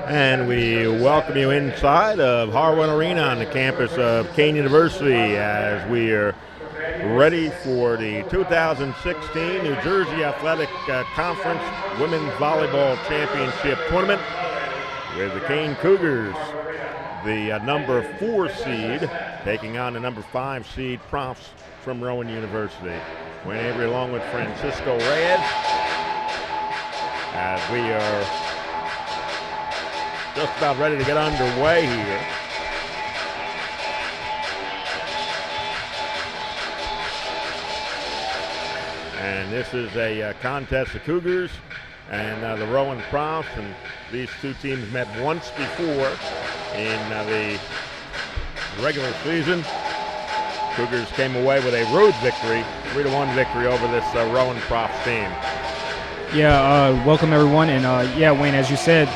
And we welcome you inside of Rowan Arena on the campus of Kean University as we are ready for the 2016 New Jersey Athletic Conference Women's Volleyball Championship Tournament with the Kean Cougars, the number 4 seed, taking on the number 5 seed Profs from Rowan University. Wayne Avery along with Francisco Reyes as we are just about ready to get underway here. And this is a contest, the Cougars and the Rowan Profs, and these two teams met once before in the regular season. Cougars came away with a road victory, 3-1 victory over this Rowan Profs team. Yeah, welcome everyone, and yeah, Wayne, as you said,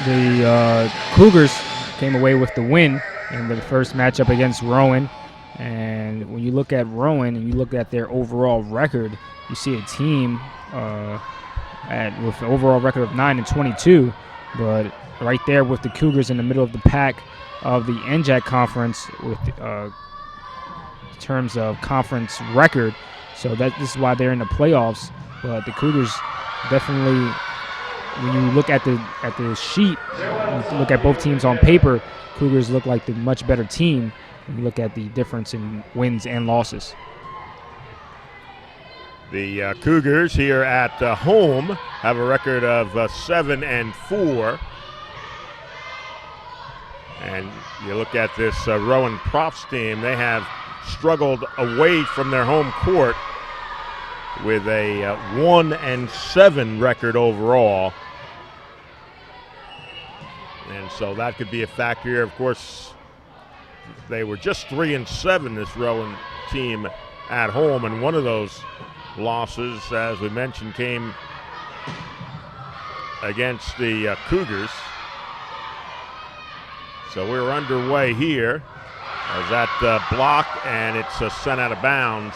the Cougars came away with the win in the first matchup against Rowan. And when you look at Rowan and you look at their overall record, you see a team with an overall record of 9-22, but right there with the Cougars in the middle of the pack of the NJAC conference with in terms of conference record. So this is why they're in the playoffs. But the Cougars definitely, when you look at the sheet, you look at both teams on paper, Cougars look like the much better team when you look at the difference in wins and losses. The Cougars here at home have a record of 7-4. And you look at this Rowan Profs team, they have struggled away from their home court with a 1-7 record overall. And so that could be a factor here. Of course, they were just 3-7, this Rowan team at home, and one of those losses, as we mentioned, came against the Cougars. So we're underway here as that block, and it's sent out of bounds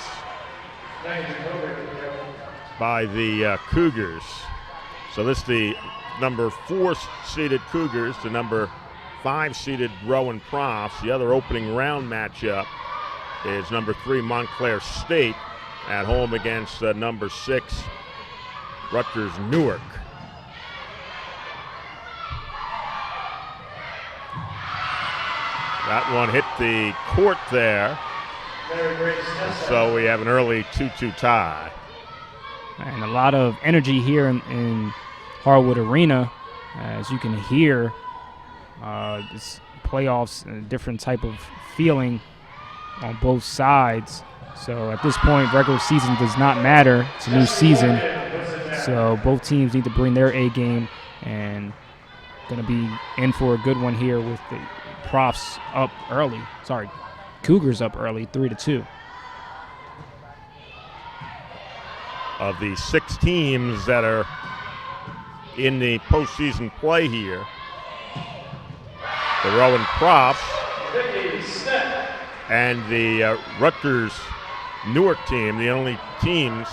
by the Cougars. So this is the number 4 seeded Cougars, the number 5 seeded Rowan Profs. The other opening round matchup is number 3 Montclair State at home against number 6 Rutgers Newark. That one hit the court there. And so we have an early 2-2 tie. And a lot of energy here in Harwood Arena. As you can hear, this playoffs, a different type of feeling on both sides. So at this point, regular season does not matter. It's a new season. So both teams need to bring their A game, and going to be in for a good one here with the Profs up early. Sorry, Cougars up early, 3-2. Of the 6 teams that are in the postseason play here, the Rowan Profs and the Rutgers Newark team, the only teams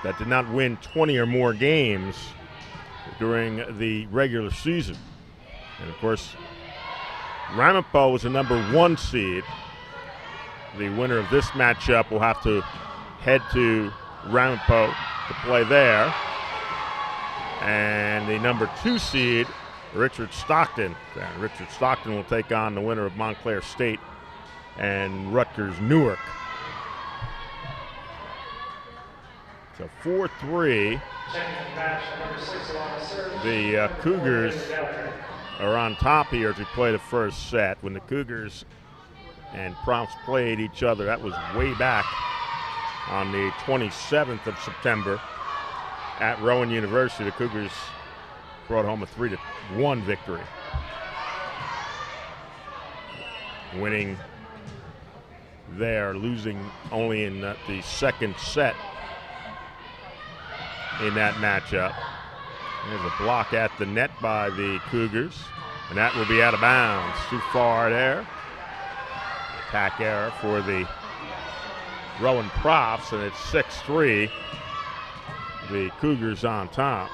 that did not win 20 or more games during the regular season. And of course, Ramapo was the number 1 seed. The winner of this matchup will have to head to Ramapo to play there. And the number 2 seed, Richard Stockton. And Richard Stockton will take on the winner of Montclair State and Rutgers Newark. So 4-3. The Cougars are on top here as we play the first set. When the Cougars and Profs played each other, that was way back on the 27th of September at Rowan University. The Cougars brought home a 3-1 victory, winning there, losing only in the second set in that matchup. There's a block at the net by the Cougars, and that will be out of bounds. Too far there. Attack error for the Rowan Profs, and it's 6-3. The Cougars on top.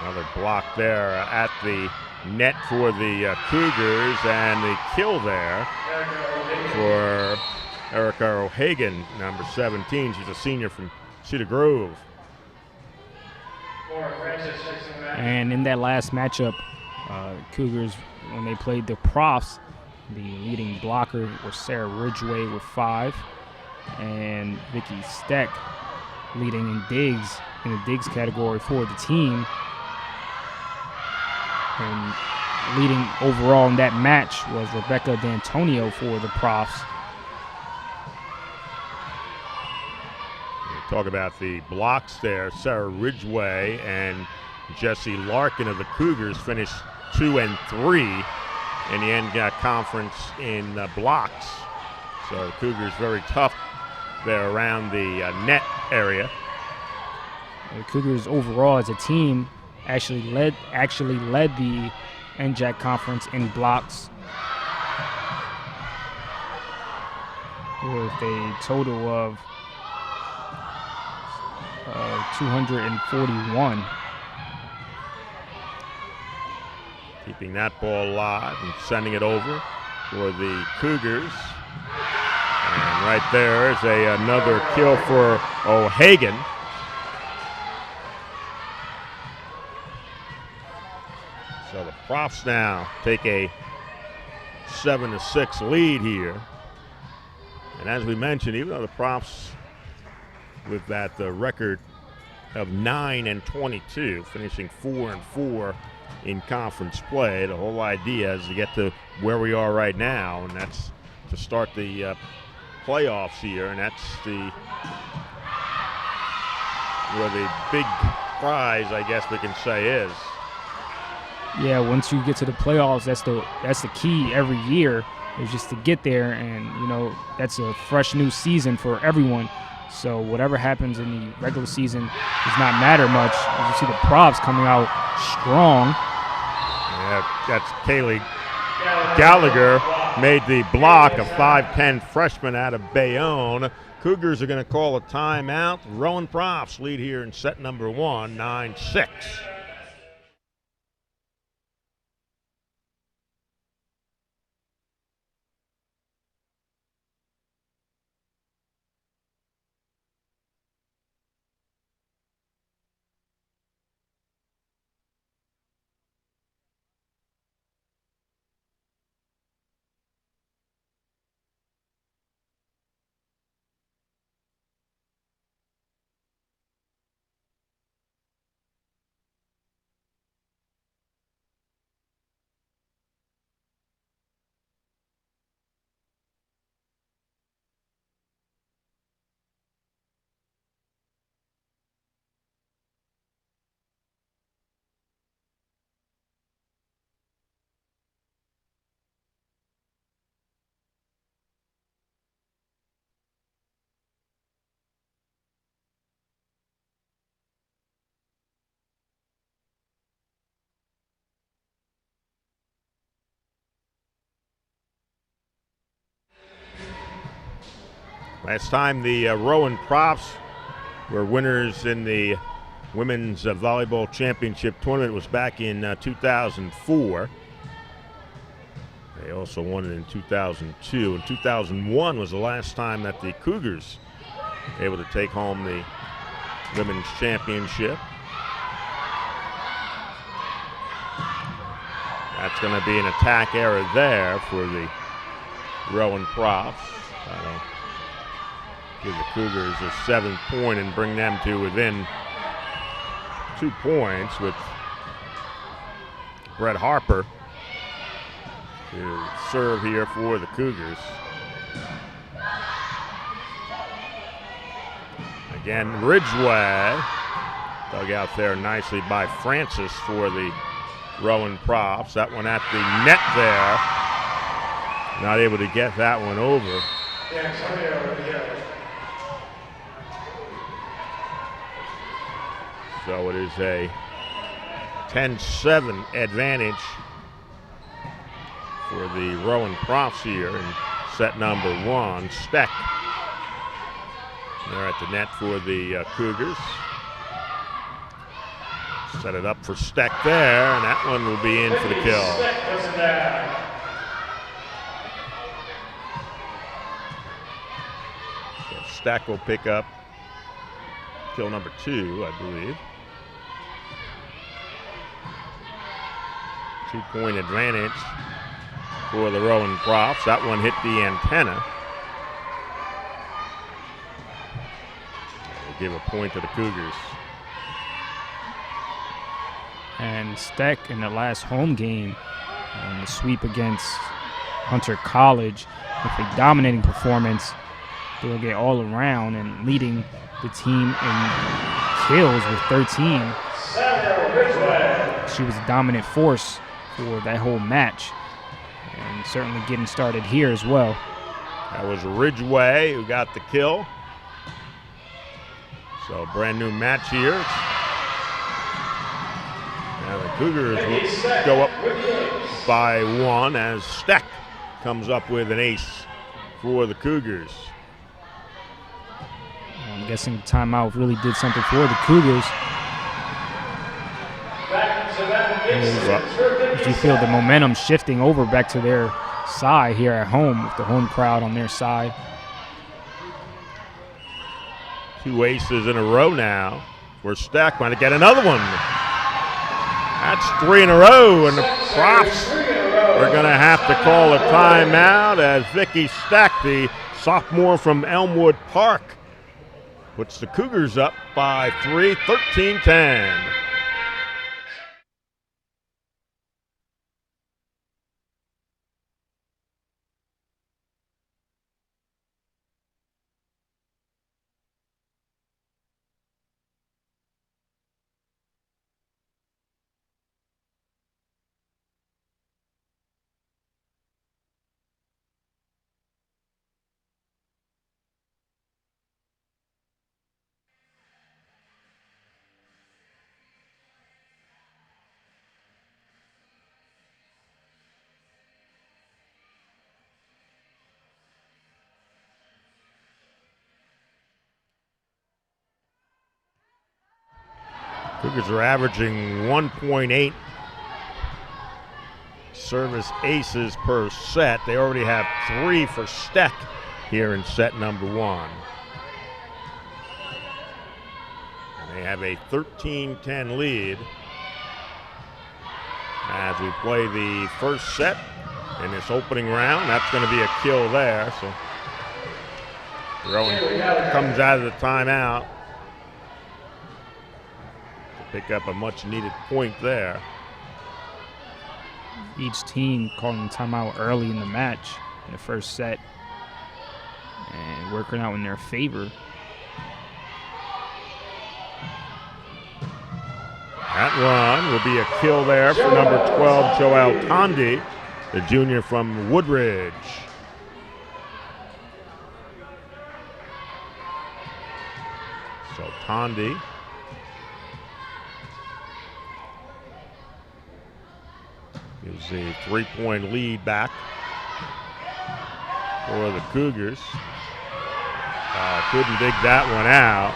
Another block there at the net for the Cougars, and the kill there for Erica O'Hagan, number 17. She's a senior from Cedar Grove. And in that last matchup, Cougars, when they played the Profs, the leading blocker was Sarah Ridgway with 5, and Vicky Steck leading in the digs category for the team. And leading overall in that match was Rebecca D'Antonio for the Profs. Talk about the blocks there. Sarah Ridgway and Jessie Larkin of the Cougars finished 2 and 3 in the end conference in blocks. So the Cougars very tough there around the net area. The Cougars overall as a team actually led the NJAC conference in blocks with a total of 241. Keeping that ball alive and sending it over for the Cougars. And right there is another kill for O'Hagan. So the Profs now take a 7-6 lead here. And as we mentioned, even though the Profs with that record of 9 and 22, finishing 4 and 4 in conference play, the whole idea is to get to where we are right now, and that's to start the playoffs here, and that's where the big prize, I guess we can say, is. Yeah, once you get to the playoffs, that's the key every year, is just to get there, and that's a fresh new season for everyone. So whatever happens in the regular season does not matter much. As you see the Profs coming out strong. Yeah, that's Kaylee Gallagher made the block, a 5'10 freshman out of Bayonne. Cougars are going to call a timeout. Rowan Profs lead here in set number 1, 9-6. Last time the Rowan Profs were winners in the Women's Volleyball Championship tournament was back in 2004. They also won it in 2002. And 2001 was the last time that the Cougars were able to take home the Women's Championship. That's going to be an attack error there for the Rowan Profs. That'll give the Cougars a 7th point and bring them to within 2 points with Brett Harper to serve here for the Cougars. Again, Ridgeway dug out there nicely by Francis for the Rowan Profs. That one at the net there. Not able to get that one over. So it is a 10-7 advantage for the Rowan Profs here in set number 1. Steck there at the net for the Cougars. Set it up for Steck there, and that one will be in for the kill. So Steck will pick up kill number 2, I believe. 2-point advantage for the Rowan Profs. That one hit the antenna. We'll give a point to the Cougars. And Steck in the last home game on the sweep against Hunter College with a dominating performance. They'll get all around and leading the team in kills with 13. She was a dominant force for that whole match and certainly getting started here as well. That was Ridgeway who got the kill. So brand new match here. Now the Cougars will go up by 1 as Steck comes up with an ace for the Cougars. I'm guessing the timeout really did something for the Cougars. As you feel the momentum shifting over back to their side here at home with the home crowd on their side. 2 aces in a row now. We're Steck trying to get another one. That's 3 in a row, and the Profs are going to have to call a timeout as Vicky Steck, the sophomore from Elmwood Park, puts the Cougars up by 3, 13-10. Cougars are averaging 1.8 service aces per set. They already have 3 for Steck here in set number 1. And they have a 13-10 lead as we play the first set in this opening round. That's going to be a kill there. So Rowan comes out of the timeout. Pick up a much-needed point there. Each team calling timeout early in the match in the first set and working out in their favor. That one will be a kill there for number 12, Joel Tondi, the junior from Woodridge. So Tondi gives a 3-point lead back for the Cougars. Couldn't dig that one out.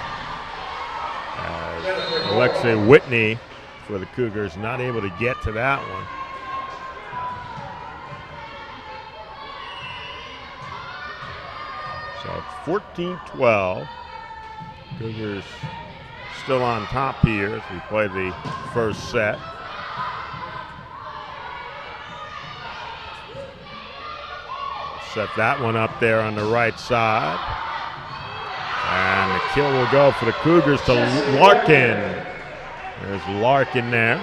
Alexei Whitney for the Cougars not able to get to that one. So it's 14-12. Cougars still on top here as we play the first set. Set that one up there on the right side. And the kill will go for the Cougars to Larkin. There's Larkin there.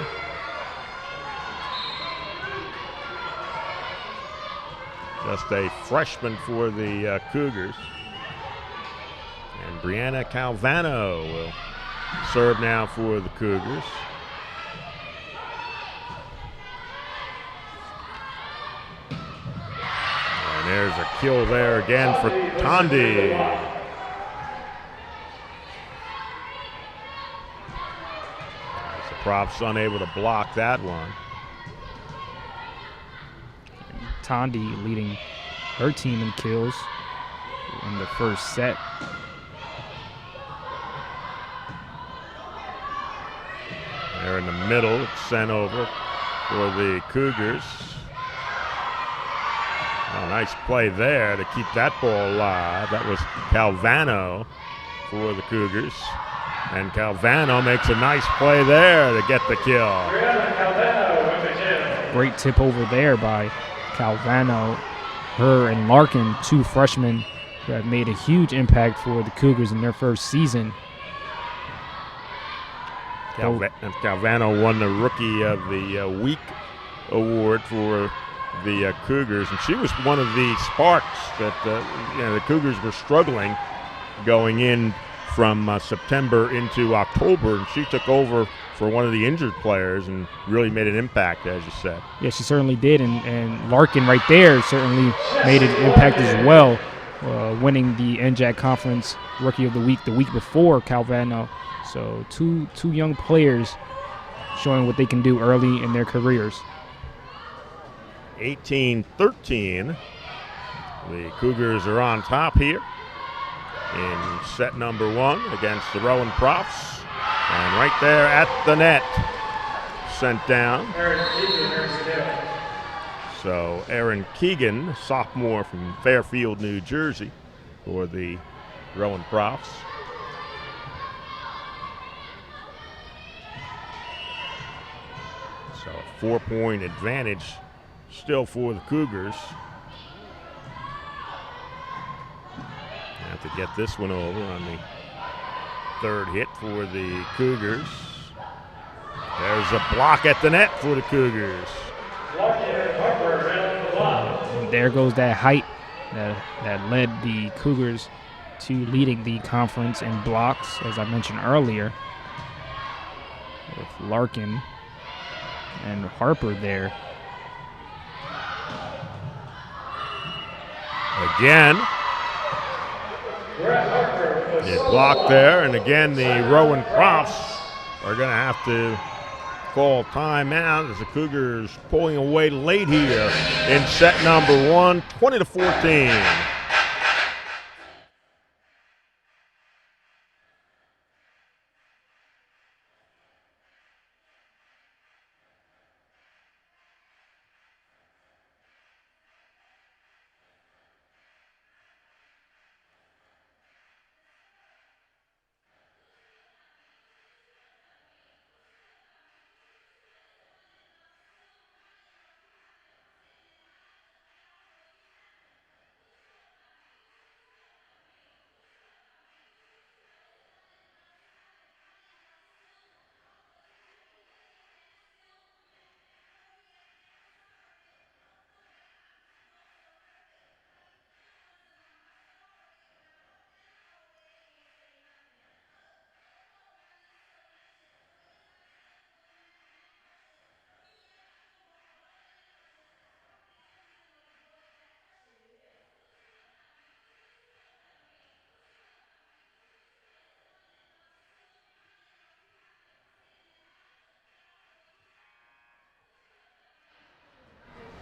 Just a freshman for the Cougars. And Brianna Calvano will serve now for the Cougars. And there's a kill there again for Tondi. As the Props unable to block that one. Tondi leading her team in kills in the first set. There in the middle, it's sent over for the Cougars. Oh, nice play there to keep that ball alive. That was Calvano for the Cougars. And Calvano makes a nice play there to get the kill. Great tip over there by Calvano. Her and Larkin, two freshmen who have made a huge impact for the Cougars in their first season. Calvano won the Rookie of the Week award for the Cougars, and she was one of the sparks that the Cougars were struggling going in from September into October, and she took over for one of the injured players and really made an impact, as you said. Yeah, she certainly did, and Larkin right there certainly made an impact as well, winning the NJAC Conference Rookie of the Week before Calvano. So two young players showing what they can do early in their careers. 18-13. The Cougars are on top here in set number one against the Rowan Profs. And right there at the net, sent down. So Aaron Keegan, sophomore from Fairfield, New Jersey, for the Rowan Profs. So a 4-point advantage still for the Cougars. Have to get this one over on the third hit for the Cougars. There's a block at the net for the Cougars. And there goes that height that led the Cougars to leading the conference in blocks, as I mentioned earlier, with Larkin and Harper there. Again, it blocked there, and again the Rowan Profs are going to have to call timeout as the Cougars pulling away late here in set number one, 20-14.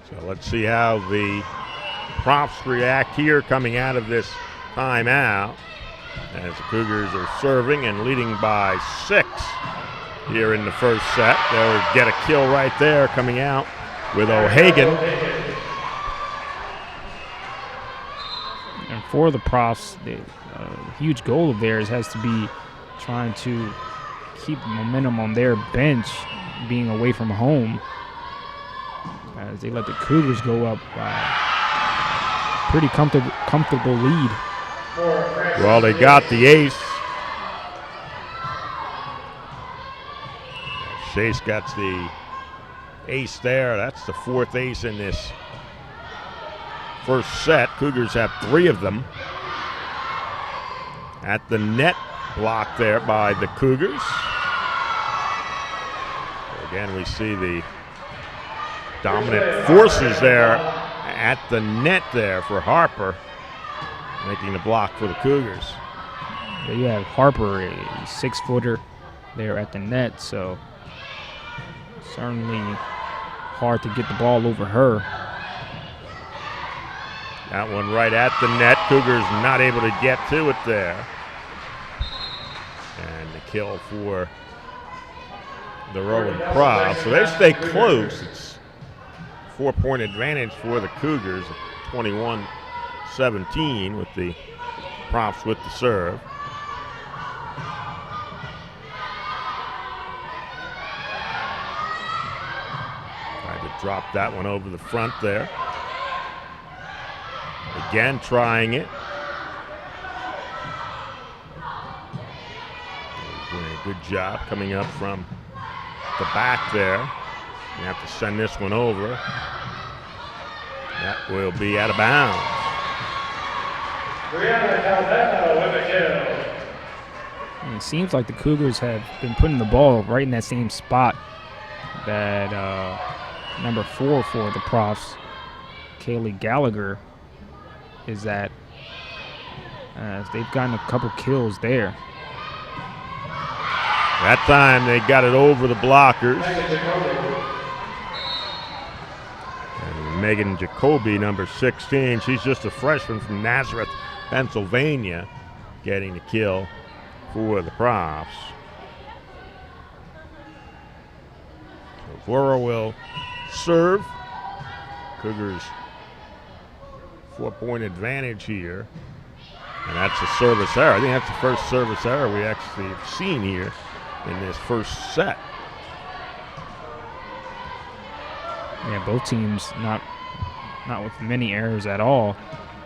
So let's see how the Profs react here coming out of this timeout. as the Cougars are serving and leading by 6 here in the first set. They'll get a kill right there coming out with O'Hagan. And for the Profs, the huge goal of theirs has to be trying to keep momentum on their bench, being away from home, as they let the Cougars go up by a pretty comfortable lead. Well, they got the ace. Chase got the ace there. That's the 4th ace in this first set. Cougars have 3 of them. At the net, blocked there by the Cougars. Again, we see the dominant forces there at the net there for Harper, making the block for the Cougars. Yeah, you have Harper, a 6-footer there at the net, so certainly hard to get the ball over her. That one right at the net. Cougars not able to get to it there. And the kill for the Rowan Profs. So they stay close. It's 4-point advantage for the Cougars, 21-17 with the Profs with the serve. Tried to drop that one over the front there. Again, trying it. Doing a good job coming up from the back there. You have to send this one over. That will be out of bounds. And it seems like the Cougars have been putting the ball right in that same spot that number 4 for the Profs, Kaylee Gallagher, is at. They've gotten a couple kills there. That time they got it over the blockers. And Megan Jacoby, number 16, she's just a freshman from Nazareth, Pennsylvania, getting the kill for the Profs. So Vora will serve. Cougars 4-point advantage here. And that's a service error. I think that's the first service error we actually have seen here in this first set. Yeah, both teams not with many errors at all.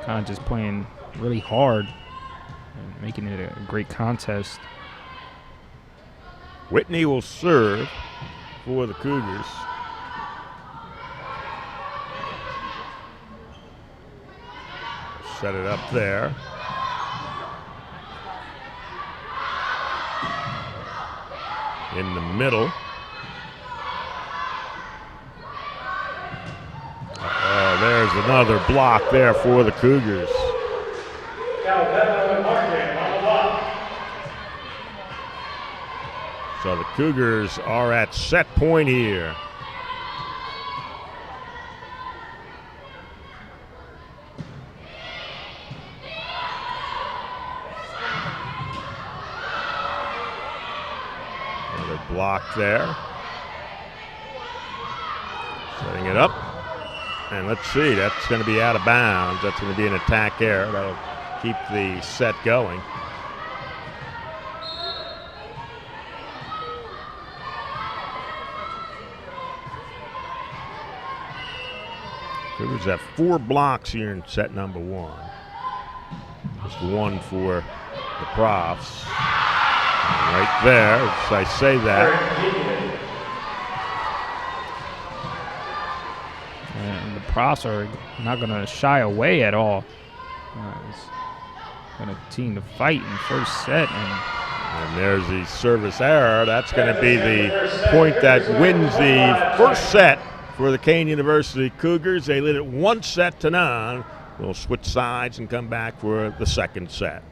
Kind of just playing really hard and making it a great contest. Whitney will serve for the Cougars. Set it up there. In the middle. Oh, there's another block there for the Cougars. So the Cougars are at set point here. Block there. Setting it up. And let's see, that's going to be out of bounds. That's going to be an attack error. That'll keep the set going. Cougars have 4 blocks here in set number 1. Just 1 for the Profs. Right there, as I say that. And the Profs are not going to shy away at all. It's going to continue to fight in the first set. And there's the service error. That's going to be the point that wins the first set for the Kean University Cougars. They lead it 1-0. We'll switch sides and come back for the second set.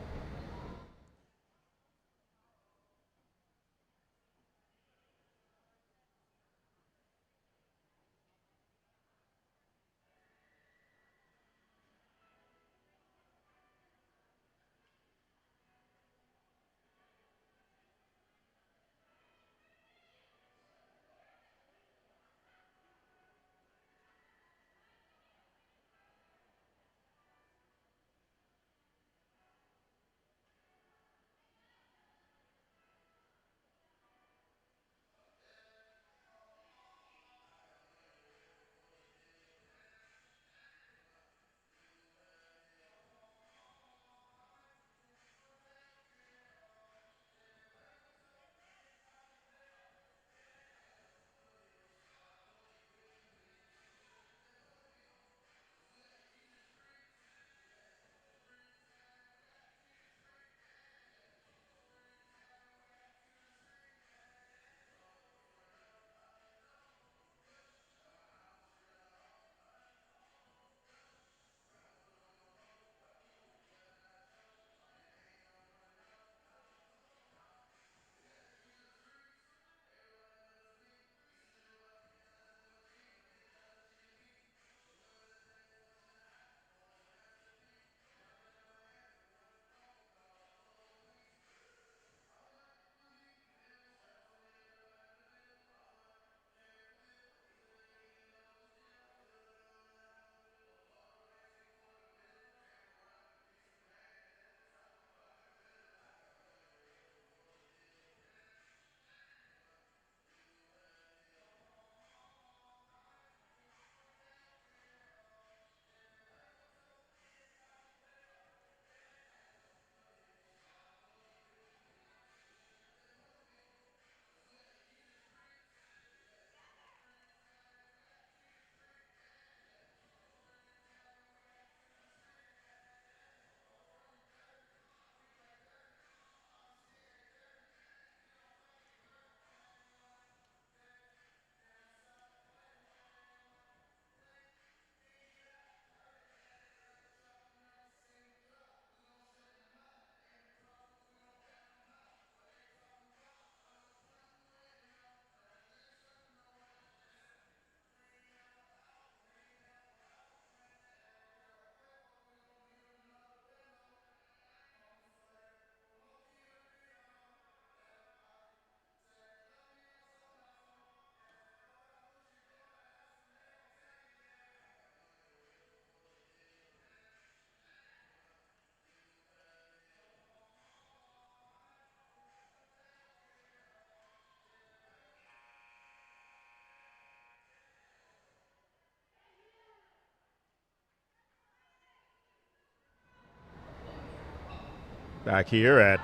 Back here at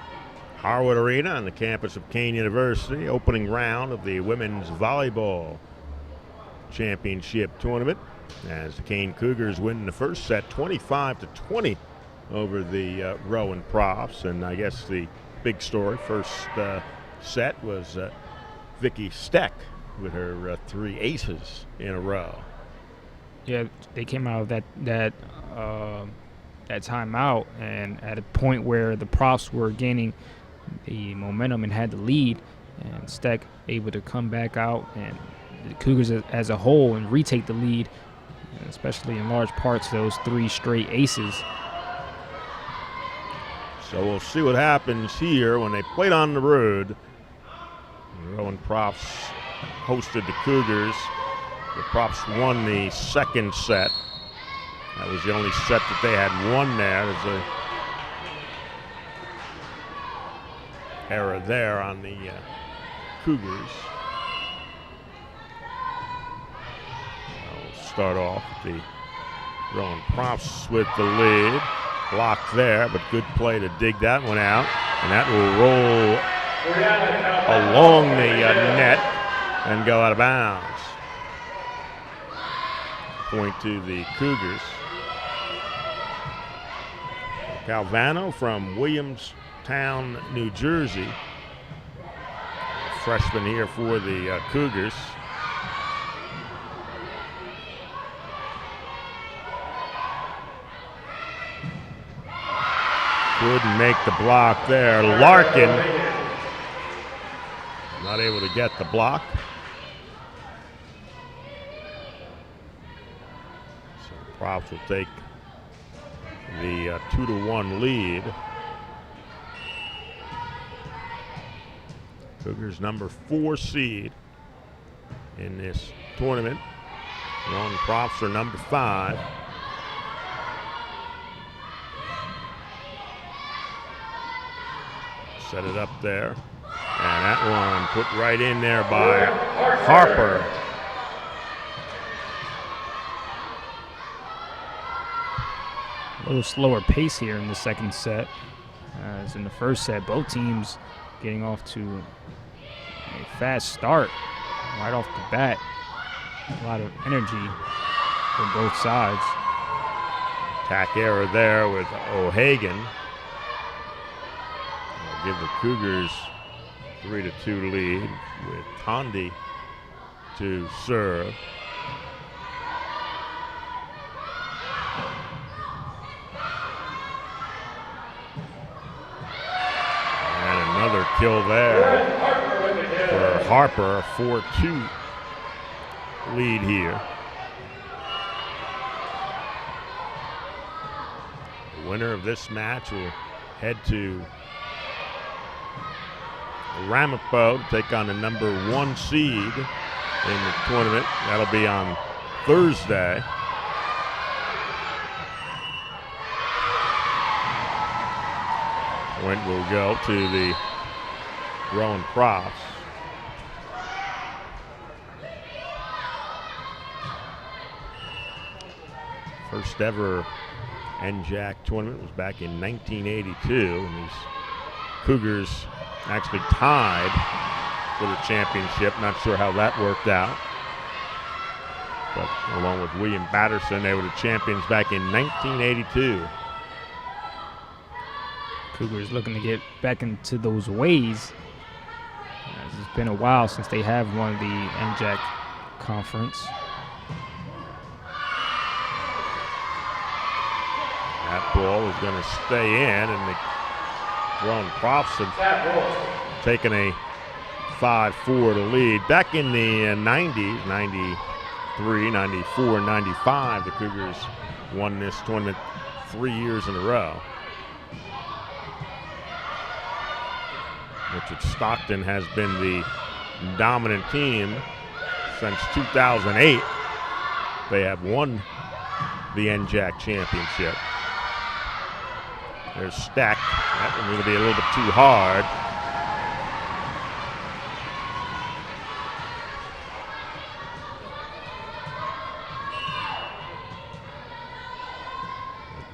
Harwood Arena on the campus of Kane University, opening round of the women's volleyball championship tournament, as the Kane Cougars win the first set 25-20 over the Rowan Profs. And I guess the big story first set was Vicky Steck with her 3 aces in a row. Yeah, they came out of that timeout, and at a point where the Profs were gaining the momentum and had the lead, and Steck able to come back out, and the Cougars as a whole and retake the lead, especially in large parts those 3 straight aces. So we'll see what happens here when they played on the road. The Rowan Profs hosted the Cougars. The Profs won the second set. That was the only set that they had won there. There's a error there on the Cougars. I'll start off with the Rowan Profs with the lead. Block there, but good play to dig that one out. And that will roll along the net and go out of bounds. Point to the Cougars. Calvano from Williamstown, New Jersey. Freshman here for the Cougars. Couldn't make the block there. Larkin not able to get the block. So the Profs will take the 2-1 lead. Cougars number 4 seed in this tournament. Rowan Profs are number 5. Set it up there. And that one put right in there by Harper. A little slower pace here in the second set. As in the first set, both teams getting off to a fast start right off the bat. A lot of energy from both sides. Attack error there with O'Hagan. Give the Cougars 3-2 lead with Tondi to serve. And another kill there for Harper, a 4-2 lead here. The winner of this match will head to Ramapo to take on the number 1 seed in the tournament. That'll be on Thursday. Point will go to the Rowan Profs. First ever NJAC tournament was back in 1982, and these Cougars actually tied for the championship. Not sure how that worked out. But along with William Batterson, they were the champions back in 1982. Cougars looking to get back into those ways. It's been a while since they have won the NJAC conference. That ball is going to stay in, and the Rowan Profs have taken a 5-4 to lead. Back in the 90s, 93, 94, 95, the Cougars won this tournament 3 years in a row. Richard Stockton has been the dominant team since 2008. They have won the NJAC championship. There's Stack. That one's going to be a little bit too hard.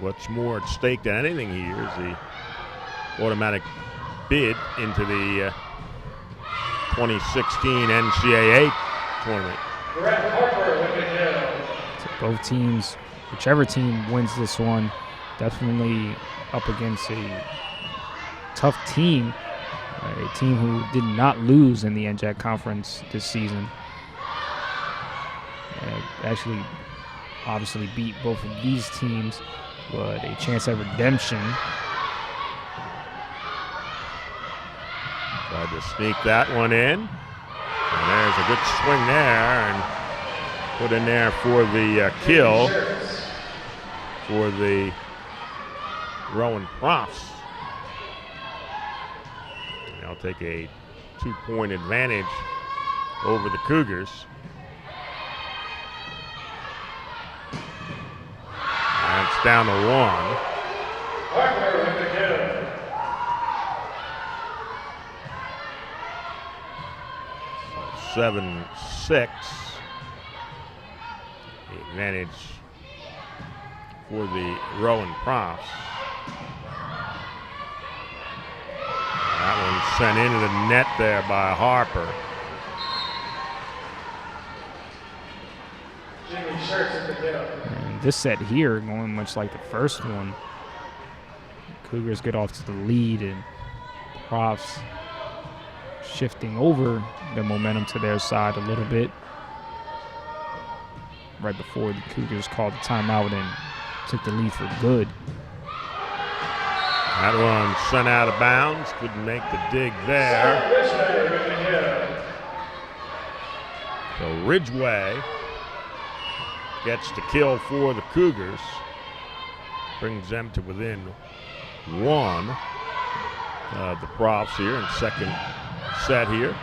What's more at stake than anything here is the automatic bid into the 2016 NCAA tournament. So both teams, whichever team wins this one, definitely up against a tough team, a team who did not lose in the NJAC conference this season. Actually, obviously beat both of these teams, but a chance at redemption. Tried to sneak that one in. And there's a good swing there, and put in there for the kill for the Rowan Profs. They'll take a 2-point advantage over the Cougars. And it's down to 1. 7-6. Advantage for the Rowan Profs. That one's sent into the net there by Harper. And this set here, going much like the first one, Cougars get off to the lead, and Profs shifting over the momentum to their side a little bit right before the Cougars called the timeout and took the lead for good. That one sent out of bounds, couldn't make the dig there. So Ridgeway gets the kill for the Cougars, brings them to within 1 of the Profs here in second set here.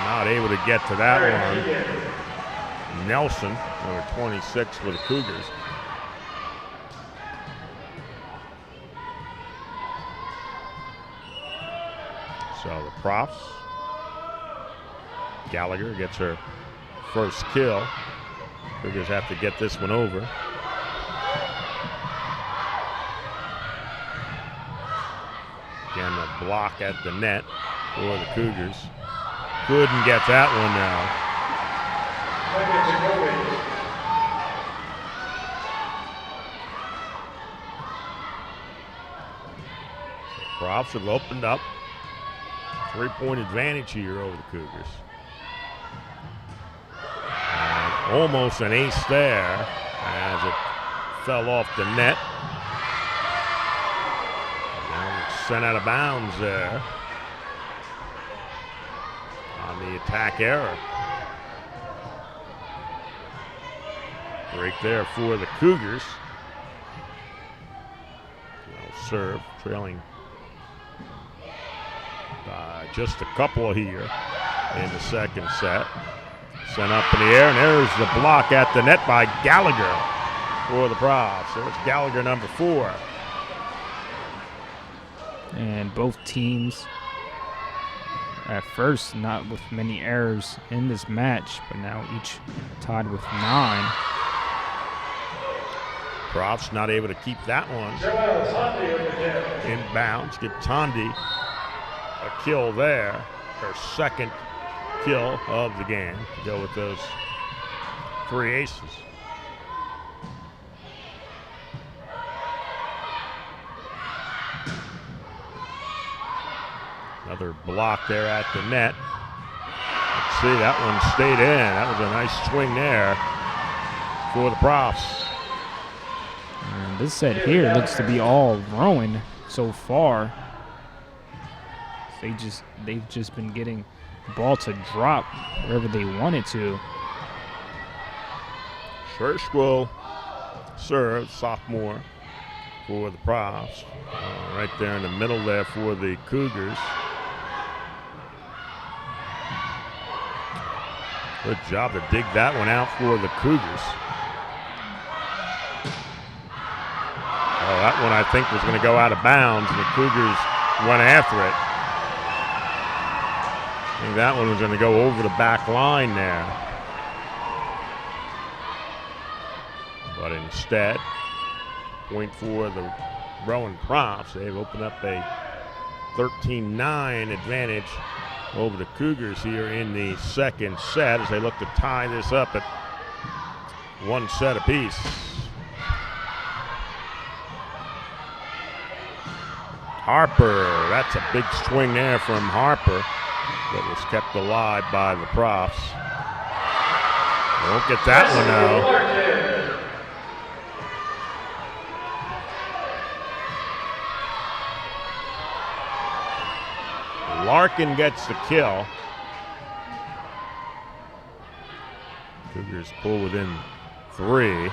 Not able to get to that one. Nelson, number 26 for the Cougars. So the Profs, Gallagher gets her first kill. Cougars have to get this one over. Again, a block at the net for the Cougars. Couldn't get that one now. So Profs have opened up. 3-point advantage here over the Cougars. And almost an ace there as it fell off the net. Now it's sent out of bounds there on the attack error. Break there for the Cougars. Well serve, trailing just a couple here in the second set. Sent up in the air, and there's the block at the net by Gallagher for the Profs. So it's Gallagher, number 4. And both teams, at first, not with many errors in this match, but now each tied with 9. Profs not able to keep that one in bounds. Give Tondi a kill there, her second kill of the game, to go with those 3 aces. Another block there at the net. Let's see, that one stayed in. That was a nice swing there for the Profs. And this set here looks to be all Rowan so far. They've just been getting the ball to drop wherever they want it to. Schurz will serve, sophomore for the Profs. Right there in the middle there for the Cougars. Good job to dig that one out for the Cougars. Oh, that one I think was going to go out of bounds, and the Cougars went after it. I think that one was going to go over the back line there. But instead, point for the Rowan Profs. They've opened up a 13-9 advantage over the Cougars here in the second set as they look to tie this up at one set apiece. Harper, that's a big swing there from Harper that was kept alive by the Profs. Won't get that one now. Larkin gets the kill. Cougars pull within 3.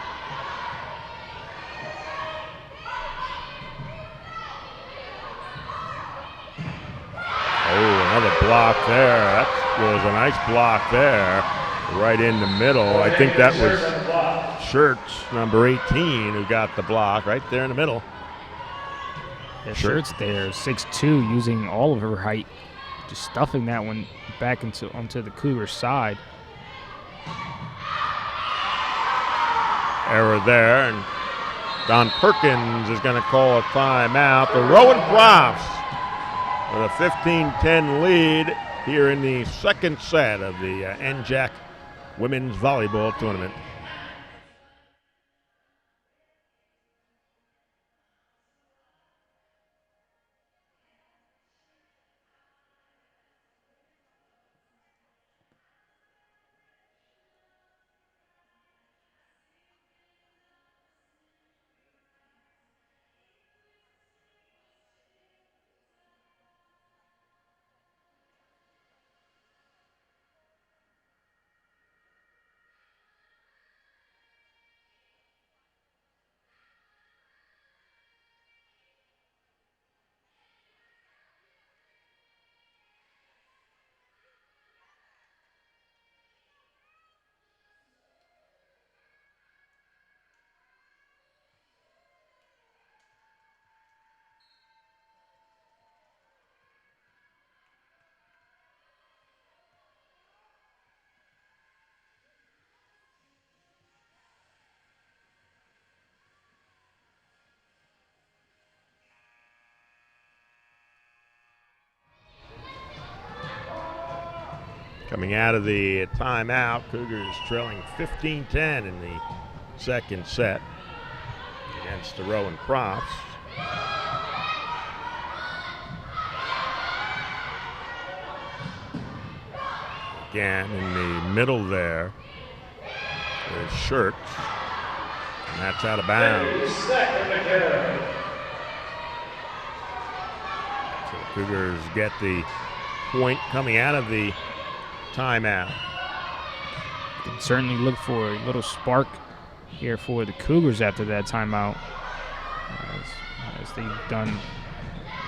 Oh, another block there. That was a nice block there, right in the middle. I think that was Shirts, number 18, who got the block right there in the middle. Yeah, Shirts there, 6'2", using all of her height, just stuffing that one back onto the Cougars' side. Error there, and Don Perkins is going to call a timeout. The Rowan Profs with a 15-10 lead here in the second set of the NJAC Women's Volleyball Tournament. Coming out of the timeout, Cougars trailing 15-10 in the second set against the Rowan Profs. Again, in the middle there is Shirts, and that's out of bounds. So the Cougars get the point coming out of the timeout. You can certainly look for a little spark here for the Cougars after that timeout, as they've done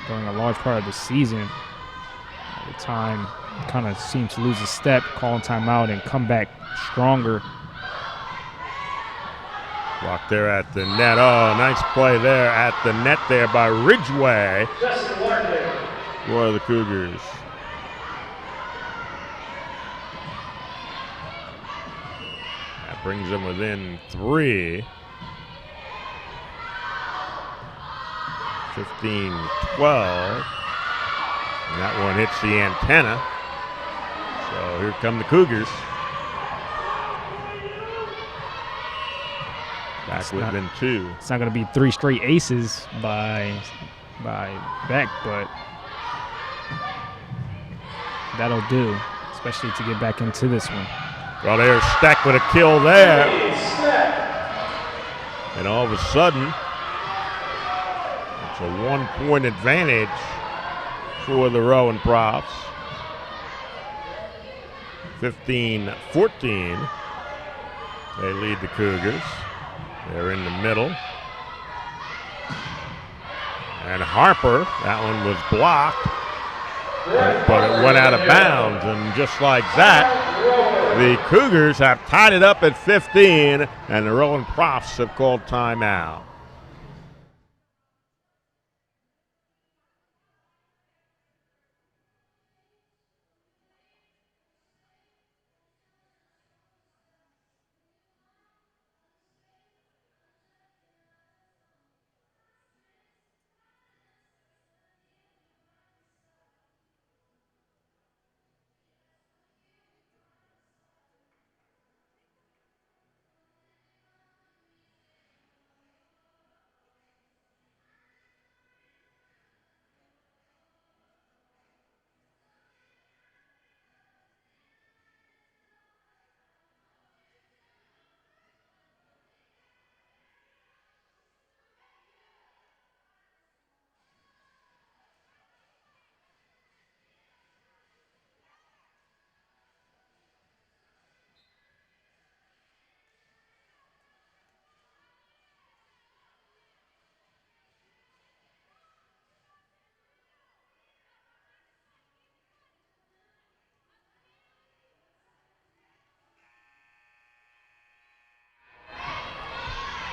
during a large part of the season. At the time, kind of seemed to lose a step, call a timeout, and come back stronger. Block there at the net. Oh, nice play there at the net there by Ridgway for the Cougars. Brings them within 3. 15-12. And that one hits the antenna. So here come the Cougars. Back within 2. It's not going to be 3 straight aces by Beck, but that'll do, especially to get back into this one. Well, there's Steck with a kill there. And all of a sudden, it's a 1-point advantage for the Rowan Profs. 15-14. They lead the Cougars. They're in the middle. And Harper, that one was blocked, but it went out of bounds. And just like that, the Cougars have tied it up at 15, and the Rowan Profs have called timeout.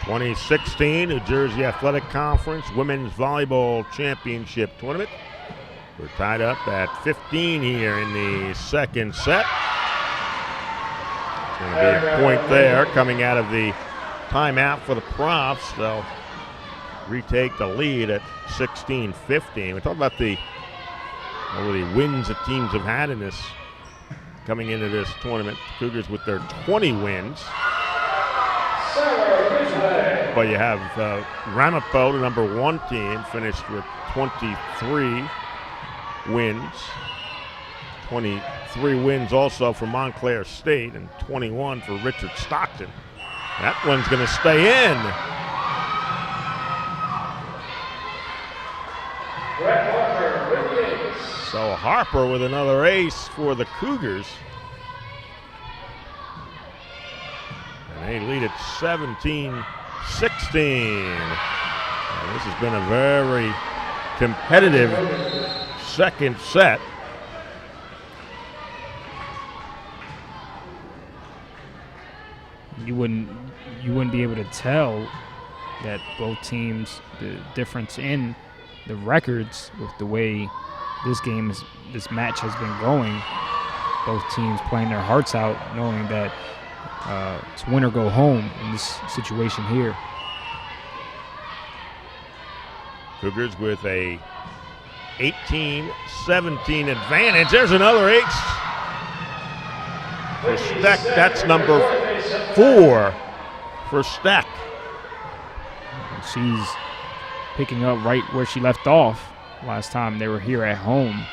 2016 New Jersey Athletic Conference Women's Volleyball Championship Tournament. We're tied up at 15 here in the second set. It's going to be a point there coming out of the timeout for the Profs. They'll retake the lead at 16-15. We talk about the wins that teams have had in this coming into this tournament. Cougars with their 20 wins. But you have Ramapo, the number 1 team, finished with 23 wins. 23 wins also for Montclair State and 21 for Richard Stockton. That one's going to stay in. So Harper with another ace for the Cougars. And they lead at 17-16. This has been a very competitive second set. You wouldn't be able to tell that both teams, the difference in the records with the way this match has been going. Both teams playing their hearts out, knowing that it's win or go home in this situation here. Cougars with a 18-17 advantage. There's another ace. For Steck, that's number 4 for Steck. She's picking up right where she left off last time they were here at home.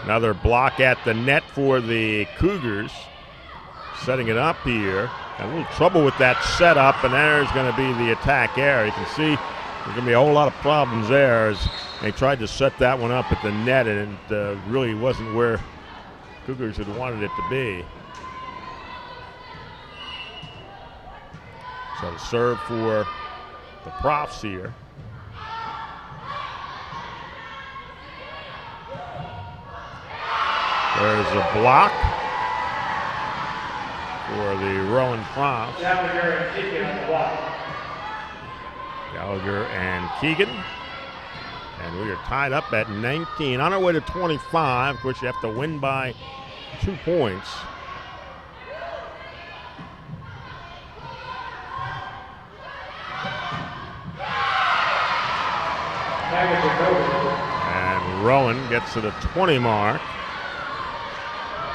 Another block at the net for the Cougars. Setting it up here. A little trouble with that setup, and there's going to be the attack error. You can see there's going to be a whole lot of problems there as they tried to set that one up at the net, and it really wasn't where Cougars had wanted it to be. So the serve for the Profs here. There's a block for the Rowan Profs. Gallagher and Keegan. And we are tied up at 19. On our way to 25. Of course, you have to win by 2 points. And Rowan gets to the 20 mark.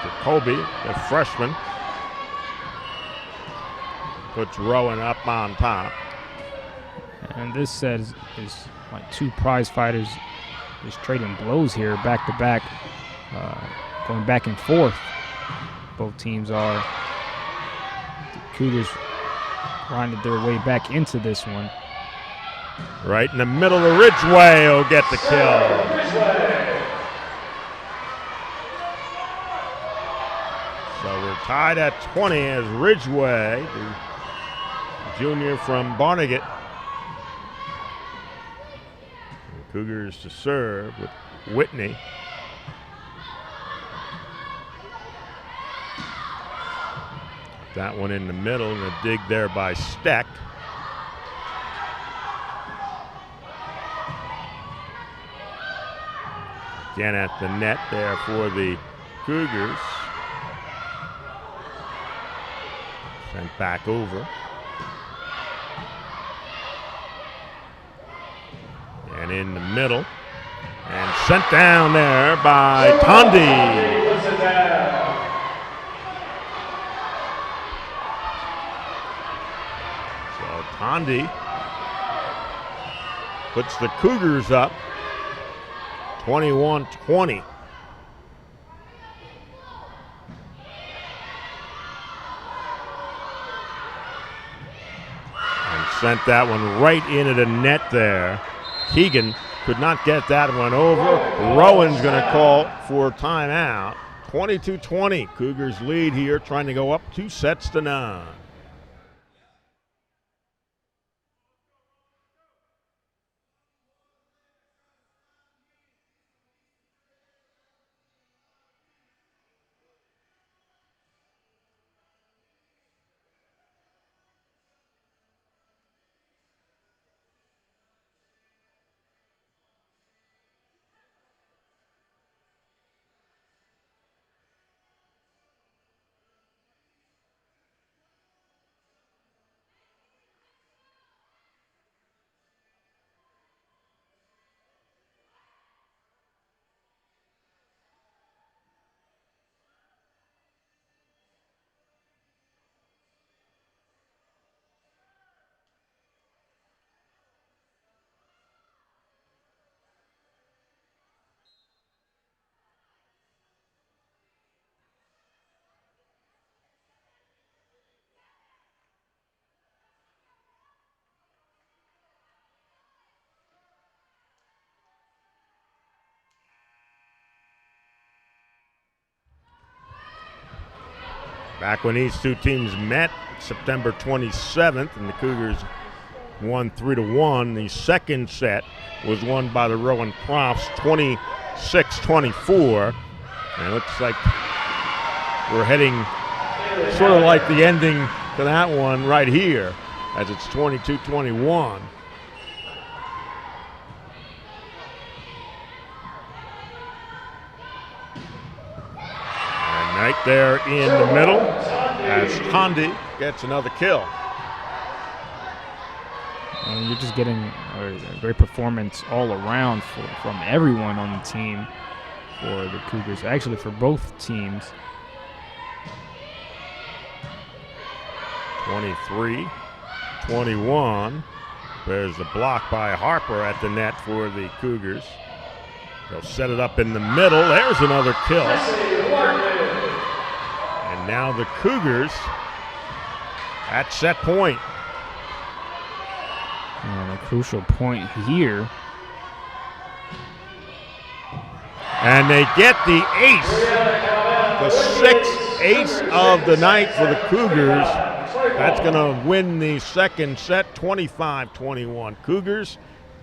Jacoby, the freshman, puts Rowan up on top. And this set is like 2 prize fighters just trading blows here, back to back, going back and forth. Both teams are. The Cougars grinded their way back into this one. Right in the middle of Ridgeway will get the kill. So we're tied at 20 as Ridgeway, the junior from Barnegat. The Cougars to serve with Whitney. That one in the middle and a dig there by Steck. Again at the net there for the Cougars. Sent back over. And in the middle. And sent down there by Tondi. So Tondi puts the Cougars up 21-20. And sent that one right into the net there. Keegan could not get that one over. Rowan's going to call for timeout. 22-20. Cougars lead here, trying to go up 2-9. Back when these two teams met September 27th, and the Cougars won 3-1. The second set was won by the Rowan Profs 26-24. And it looks like we're heading sort of like the ending to that one right here, as it's 22-21. And right there in the middle, as Hondi gets another kill. And you're just getting a great performance all around from everyone on the team for the Cougars, actually for both teams. 23-21. There's the block by Harper at the net for the Cougars. They'll set it up in the middle. There's another kill. And now the Cougars at set point. And a crucial point here. And they get the ace. The sixth ace of the night for the Cougars. That's going to win the second set, 25-21 Cougars.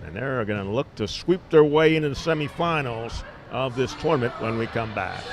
And they're going to look to sweep their way into the semifinals of this tournament when we come back.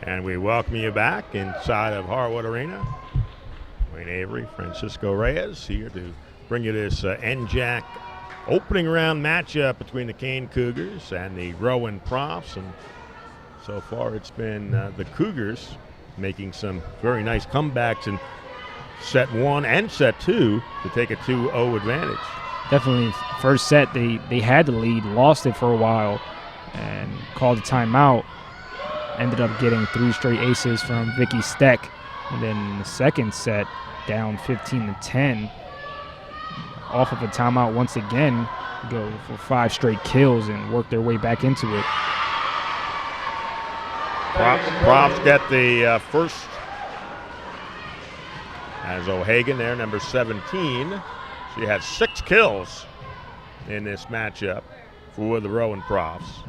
And we welcome you back inside of Harwood Arena. Wayne Avery, Francisco Reyes here to bring you this NJAC opening round matchup between the Kane Cougars and the Rowan Profs. And so far it's been the Cougars making some very nice comebacks in set one and set two to take a 2-0 advantage. Definitely first set they had the lead, lost it for a while, and called a timeout. Ended up getting 3 straight aces from Vicky Steck And then in the second set, down 15-10, off of a timeout once again, go for 5 straight kills and work their way back into it. Profs get the first as O'Hagan there, number 17. She had 6 kills in this matchup for the Rowan Profs.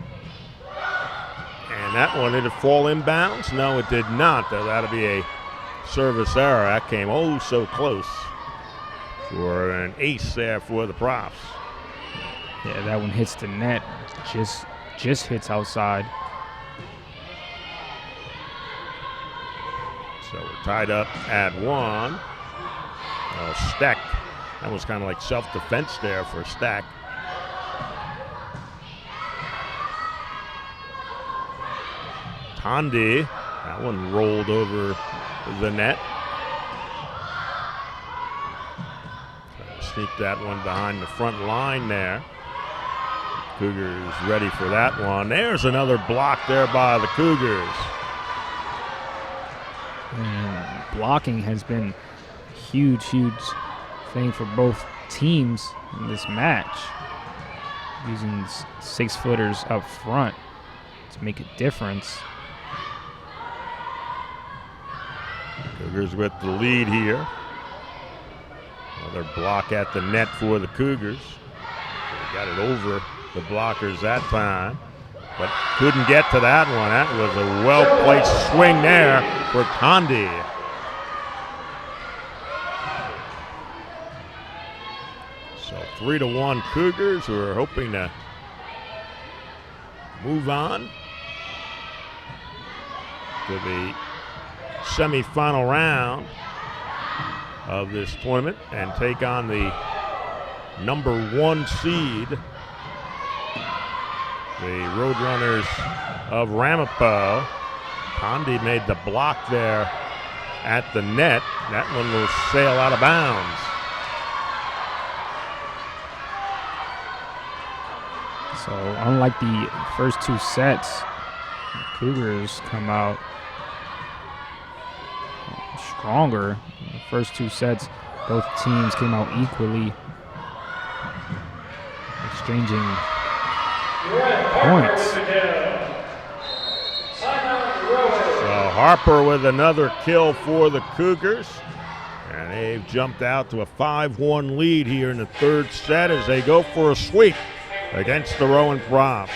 And that one, did it fall inbounds? No, it did not. That'll be a service error. That came oh so close for an ace there for the Profs. Yeah, that one hits the net, just hits outside. So we're tied up at 1. Steck, that was kind of like self-defense there for Steck. Tondi, that one rolled over the net. Sneak that one behind the front line there. Cougars ready for that one. There's another block there by the Cougars. And blocking has been a huge thing for both teams in this match. Using 6-footers up front to make a difference. Cougars with the lead here. Another block at the net for the Cougars. They got it over the blockers that time, but couldn't get to that one. That was a well-placed swing there for Tondi. So 3-1 Cougars, who are hoping to move on to the semifinal round of this tournament and take on the number 1 seed, the Roadrunners of Ramapo. Tondi made the block there at the net. That one will sail out of bounds. So unlike the first 2 sets, the Cougars come out stronger. In the first 2 sets, both teams came out equally, exchanging points. So Harper with another kill for the Cougars. And they've jumped out to a 5-1 lead here in the 3rd set as they go for a sweep against the Rowan Profs.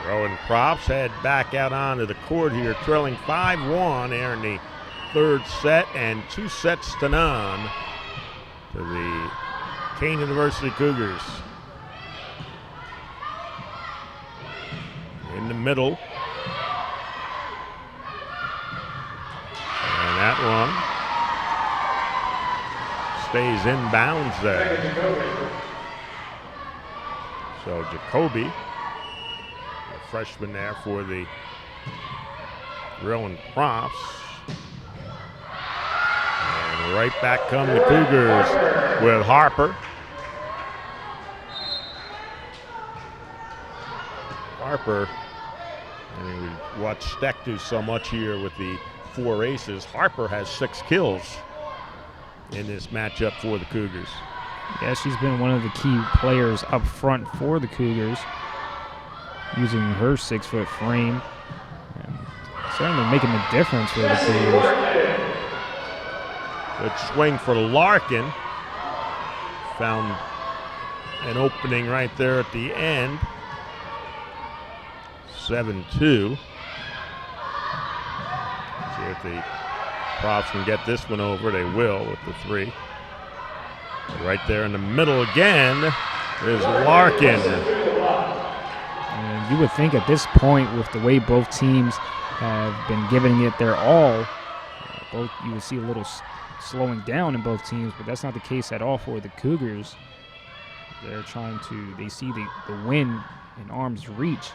Rowan Profs head back out onto the court here, trailing 5-1 there in the 3rd set, and 2-0 to the Kane University Cougars. In the middle. And that one stays in bounds there. So Jacoby, freshman there for the Rowan Profs. And right back come the Cougars with Harper. Harper, I mean, we watch Steck do so much here with the 4 aces. Harper has 6 kills in this matchup for the Cougars. Yeah, she's been one of the key players up front for the Cougars, using her 6-foot frame. And certainly making a difference for the Cougars. Good swing for Larkin. Found an opening right there at the end. 7-2. See if the Profs can get this one over. They will with the 3. Right there in the middle again is Larkin. And you would think at this point, with the way both teams have been giving it their all, you would see a little slowing down in both teams, but that's not the case at all for the Cougars. They see the win in arm's reach,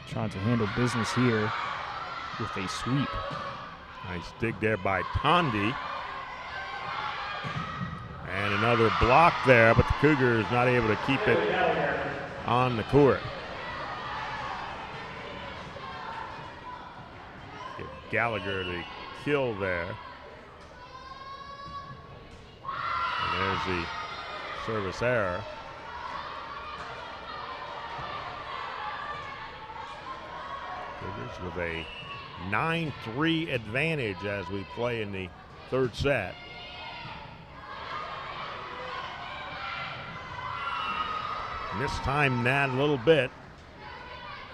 trying to handle business here with a sweep. Nice dig there by Tondi. And another block there, but the Cougars not able to keep it on the court. Give Gallagher the kill there. And there's the service error. Cougars with a 9-3 advantage as we play in the third set. And this time that a little bit,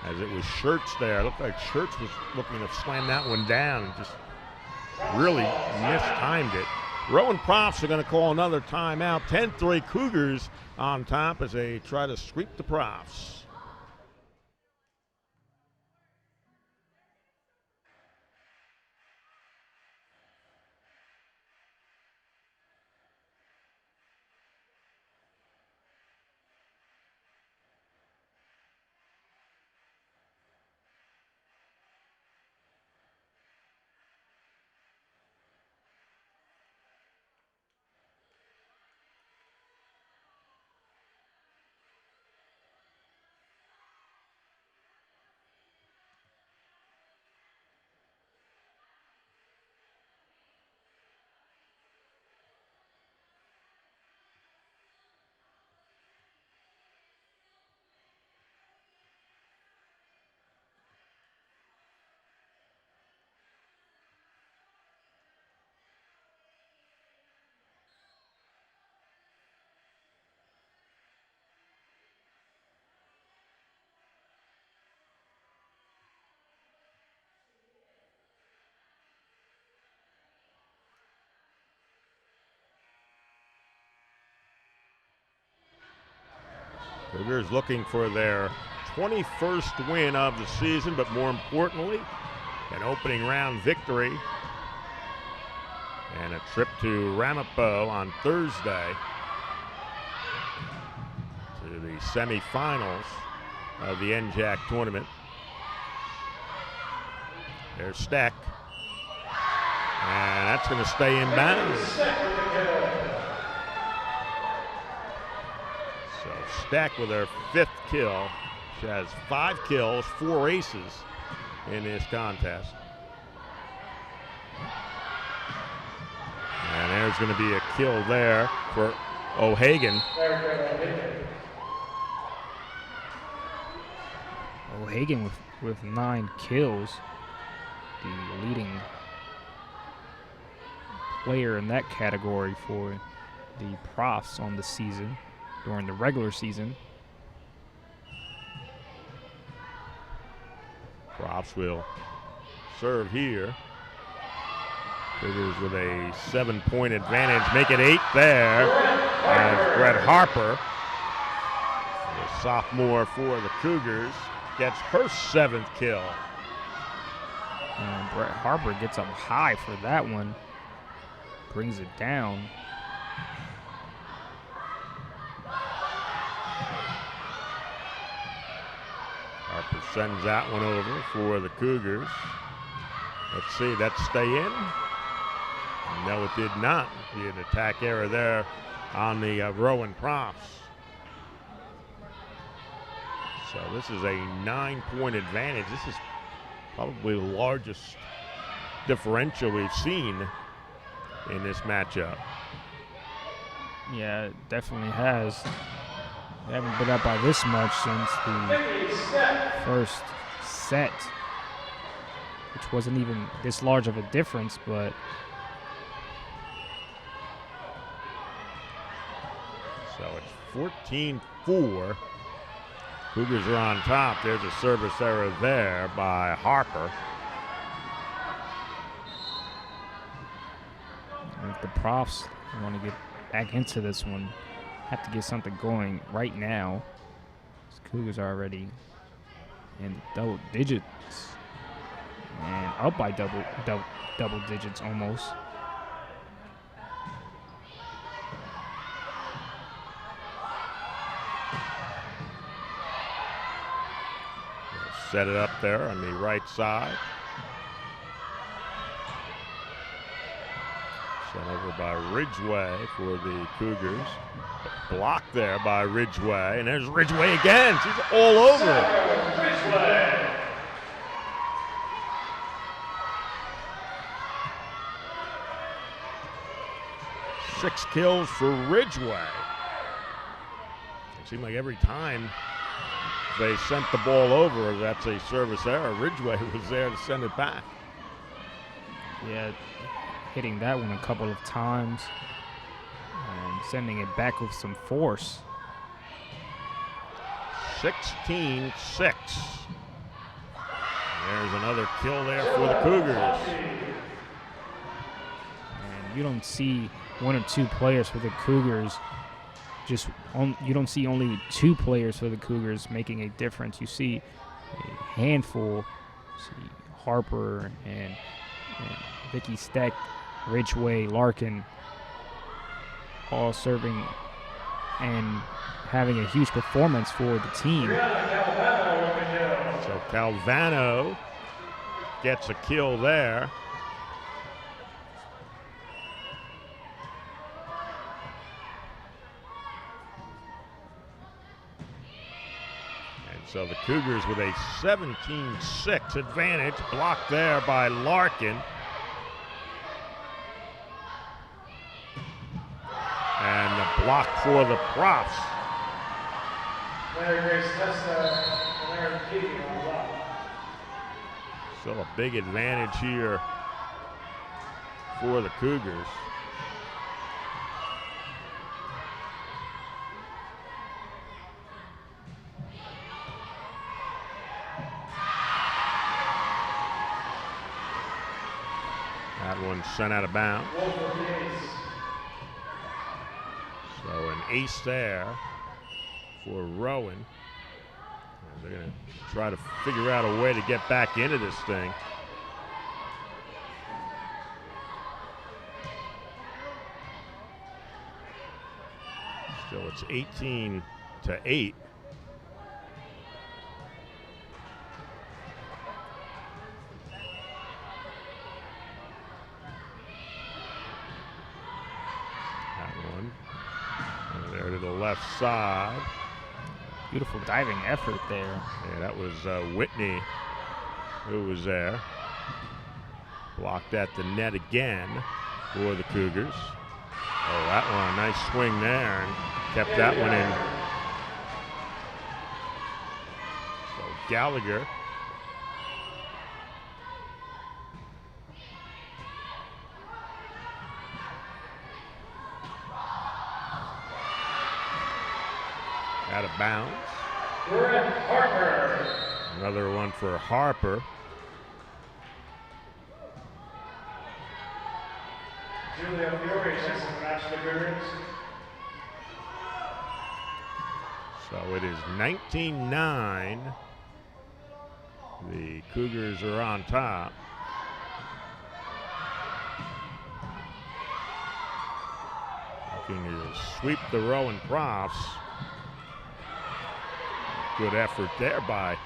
as it was Schertz there. It looked like Schertz was looking to slam that one down and just really mistimed it. Rowan Profs are going to call another timeout. 10-3 Cougars on top as they try to sweep the Profs. Cougars looking for their 21st win of the season, but more importantly, an opening round victory and a trip to Ramapo on Thursday to the semifinals of the NJAC tournament. There's Steck, and that's going to stay in bounds. Steck with her 5th kill. She has 5 kills, 4 aces in this contest. And there's going to be a kill there for O'Hagan. O'Hagan with 9 kills, the leading player in that category for the Profs on the season. During the regular season. Profs will serve here. Cougars with a 7-point advantage. Make it 8 there. As Brett Harper, the sophomore for the Cougars, gets her 7th kill. And Brett Harper gets up high for that one. Brings it down. Harper sends that one over for the Cougars. Let's see, that stay in? No, it did not. Be an attack error there on the Rowan Profs. So this is a 9-point advantage. This is probably the largest differential we've seen in this matchup. Yeah, it definitely has. They haven't been up by this much since the first set, which wasn't even this large of a difference, but so it's 14-4. Cougars are on top. There's a service error there by Harper. And if the Profs want to get back into this one, have to get something going right now. Cougars are already in double digits and up by double digits almost. Set it up there on the right side. Sent over by Ridgway for the Cougars. Blocked there by Ridgway, and there's Ridgway again. She's all over it. Ridgway. Six kills for Ridgway. It seemed like every time they sent the ball over, that's a service error. Ridgway was there to send it back. Yeah, hitting that one a couple of times and sending it back with some force. 16-6. There's another kill there for the Cougars. And you don't see one or two players for the Cougars. You don't see only two players for the Cougars making a difference. You see a handful. You see Harper and Vicky Steck, Ridgway, Larkin, all serving and having a huge performance for the team. So Calvano gets a kill there. So the Cougars with a 17-6 advantage, blocked there by Larkin. And the block for the Profs. Still a big advantage here for the Cougars. That one sent out of bounds. So an ace there for Rowan. And they're going to try to figure out a way to get back into this thing. Still, it's 18-8. Left side. Beautiful diving effort there. Yeah, that was Whitney who was there. Blocked at the net again for the Cougars. Oh, that one, a nice swing there, and kept that one in. So Gallagher. Out of bounds. Another one for Harper. So it is 19-9. The Cougars are on top. Looking to sweep the Rowan Profs. Good effort there by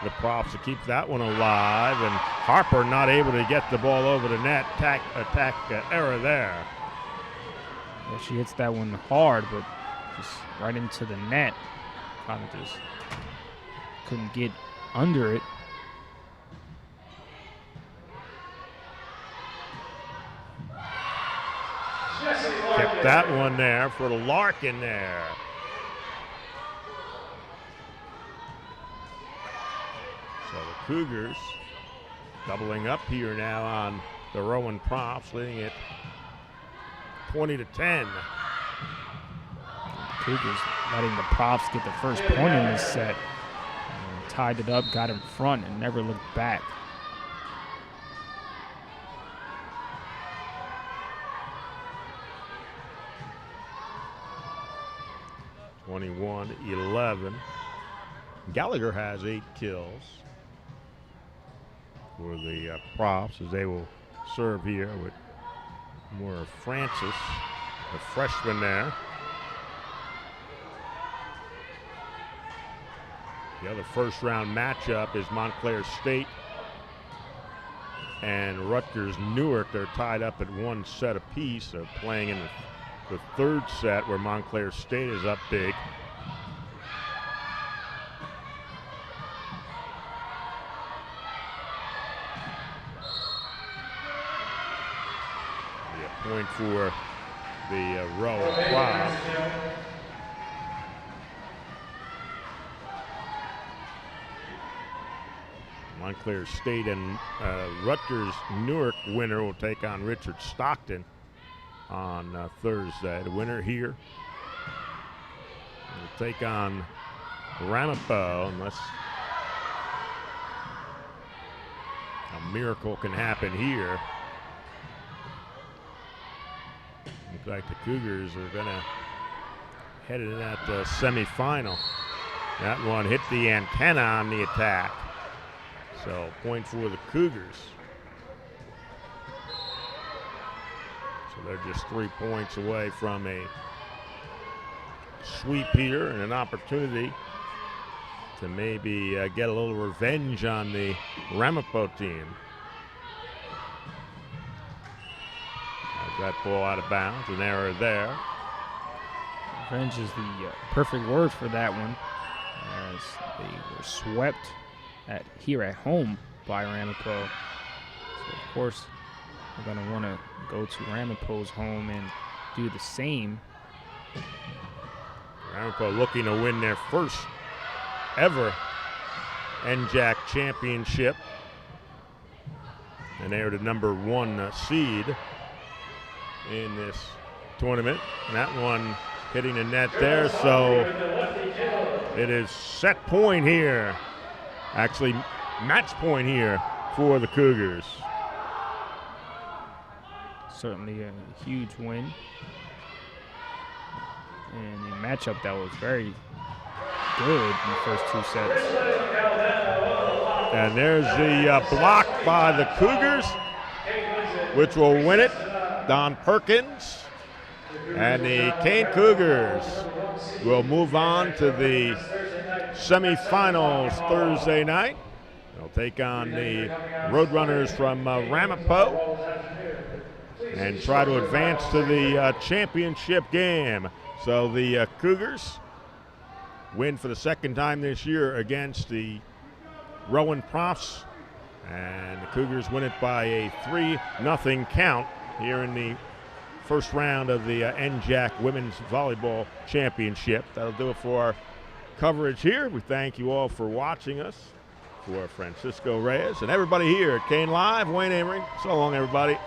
the Profs to keep that one alive, and Harper not able to get the ball over the net. Attack error there. Well, she hits that one hard, but just right into the net. Kind of just couldn't get under it. Kept that one there for the Larkin there. So the Cougars doubling up here now on the Rowan Profs, leading it 20-10. Cougars letting the Profs get the first point in this set. Tied it up, got in front, and never looked back. (21-11). Gallagher has 8 kills for the Profs as they will serve here with more Francis, the freshman there. The other first-round matchup is Montclair State and Rutgers Newark. They're tied up at 1 set apiece. They're playing in the third set where Montclair State is up big. Point for the Rowan Profs. Montclair State and Rutgers Newark winner will take on Richard Stockton on Thursday. The winner here will take on Ramapo unless a miracle can happen here. Looks like the Cougars are going to head into that semifinal. That one hit the antenna on the attack. So point for the Cougars. So they're just 3 points away from a sweep here and an opportunity to maybe get a little revenge on the Ramapo team. That ball out of bounds, an error there. Revenge is the perfect word for that one, as they were swept here at home by Ramapo. So, of course, we're going to want to go to Ramapo's home and do the same. Ramapo looking to win their first ever NJAC championship. And they are the number 1 seed in this tournament. And that one hitting the net there, so it is set point here. Actually, match point here for the Cougars. Certainly a huge win. And a matchup that was very good in the first 2 sets. And there's the block by the Cougars, which will win it. Don Perkins. And the Kane Cougars will move on to the semifinals Thursday night. They'll take on the Roadrunners from Ramapo and try to advance to the championship game. So the Cougars win for the second time this year against the Rowan Profs, and the Cougars win it by a 3-0 count here in the first round of the NJAC Women's Volleyball Championship. That'll do it for our coverage here. We thank you all for watching us. For Francisco Reyes and everybody here at Kane Live, Wayne Amory. So long, everybody.